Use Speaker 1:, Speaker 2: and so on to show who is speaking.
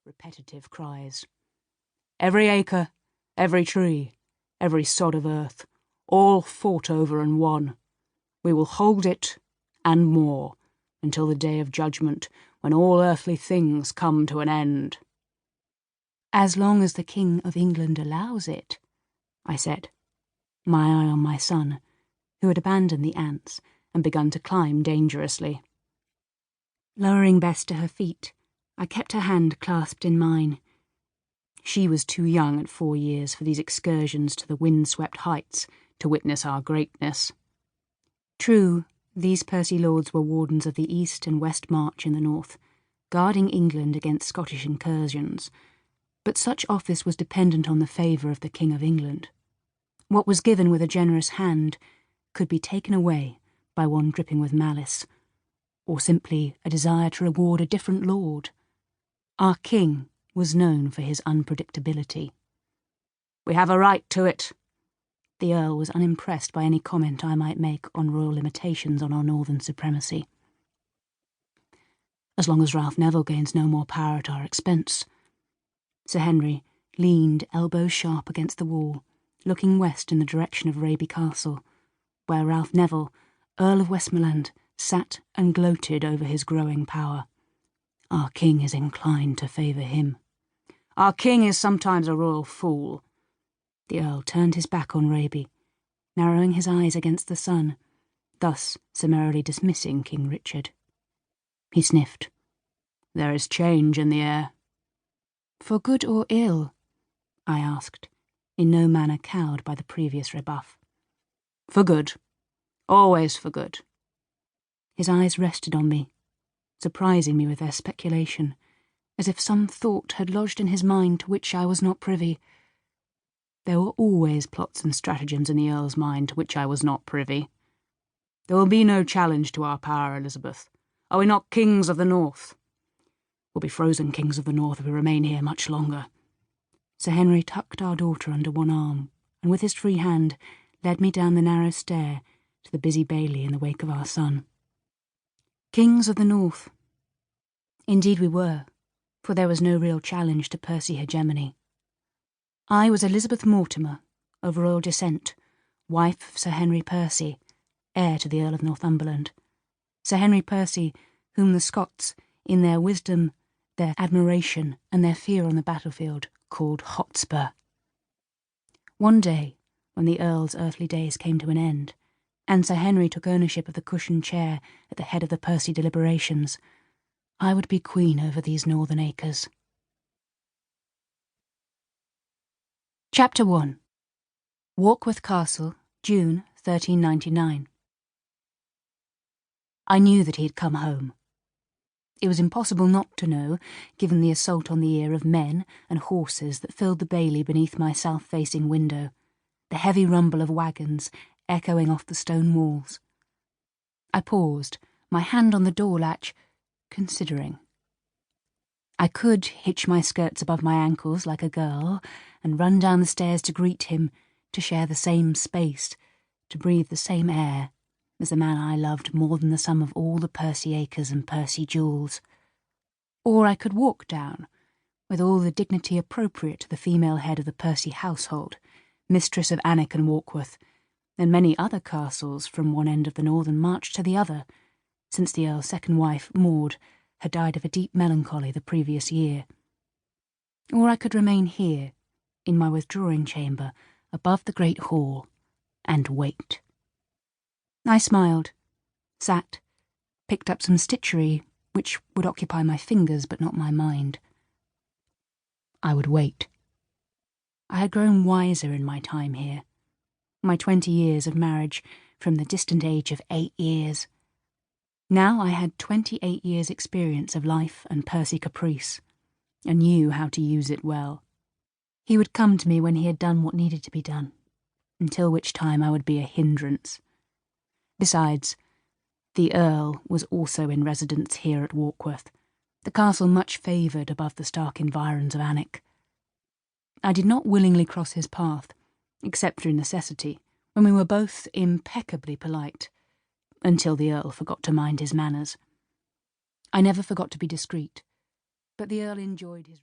Speaker 1: repetitive cries. Every acre, every tree, every sod of earth, all fought over and won. We will hold it, and more, until the day of judgment, when all earthly things come to an end. As long as the King of England allows it, I said, my eye on my son, who had abandoned the ants and begun to climb dangerously. Lowering Bess to her feet, I kept her hand clasped in mine. She was too young at 4 years for these excursions to the wind-swept heights to witness our greatness. True, these Percy lords were wardens of the East and West March in the north, guarding England against Scottish incursions, but such office was dependent on the favour of the King of England. What was given with a generous hand could be taken away by one dripping with malice, or simply a desire to reward a different lord. Our king was known for his unpredictability. We have a right to it. The Earl was unimpressed by any comment I might make on royal limitations on our northern supremacy. As long as Ralph Neville gains no more power at our expense. Sir Henry leaned elbows sharp against the wall, looking west in the direction of Raby Castle, where Ralph Neville, Earl of Westmoreland, sat and gloated over his growing power. Our king is inclined to favour him. Our king is sometimes a royal fool. The Earl turned his back on Raby, narrowing his eyes against the sun, thus summarily dismissing King Richard. He sniffed. There is change in the air. For good or ill? I asked, in no manner cowed by the previous rebuff. For good. Always for good. His eyes rested on me, surprising me with their speculation, as if some thought had lodged in his mind to which I was not privy. There were always plots and stratagems in the Earl's mind to which I was not privy. There will be no challenge to our power, Elizabeth. Are we not kings of the north? We'll be frozen kings of the north if we remain here much longer. Sir Henry tucked our daughter under one arm, and with his free hand led me down the narrow stair to the busy bailey in the wake of our son. Kings of the north. Indeed we were, for there was no real challenge to Percy hegemony. I was Elizabeth Mortimer, of royal descent, wife of Sir Henry Percy, heir to the Earl of Northumberland. Sir Henry Percy, whom the Scots, in their wisdom, their admiration, and their fear on the battlefield, called Hotspur. One day, when the Earl's earthly days came to an end, and Sir Henry took ownership of the cushioned chair at the head of the Percy deliberations, I would be queen over these northern acres. Chapter 1. Warkworth Castle, June 1399. I knew that he had come home. It was impossible not to know, given the assault on the ear of men and horses that filled the bailey beneath my south-facing window, the heavy rumble of waggons echoing off the stone walls. I paused, my hand on the door latch, considering. I could hitch my skirts above my ankles like a girl and run down the stairs to greet him, to share the same space, to breathe the same air, as the man I loved more than the sum of all the Percy acres and Percy jewels. Or I could walk down, with all the dignity appropriate to the female head of the Percy household, mistress of Alnwick and Warkworth, and many other castles from one end of the northern march to the other, since the Earl's second wife, Maud, had died of a deep melancholy the previous year. Or I could remain here, in my withdrawing chamber, above the great hall, and wait. I smiled, sat, picked up some stitchery, which would occupy my fingers but not my mind. I would wait. I had grown wiser in my time here. My 20 years of marriage from the distant age of 8 years. Now I had 28 years' experience of life and Percy caprice, and knew how to use it well. He would come to me when he had done what needed to be done, until which time I would be a hindrance. Besides, the Earl was also in residence here at Warkworth, the castle much favoured above the stark environs of Alnwick. I did not willingly cross his path, except through necessity, when we were both impeccably polite, until the Earl forgot to mind his manners. I never forgot to be discreet, but the Earl enjoyed his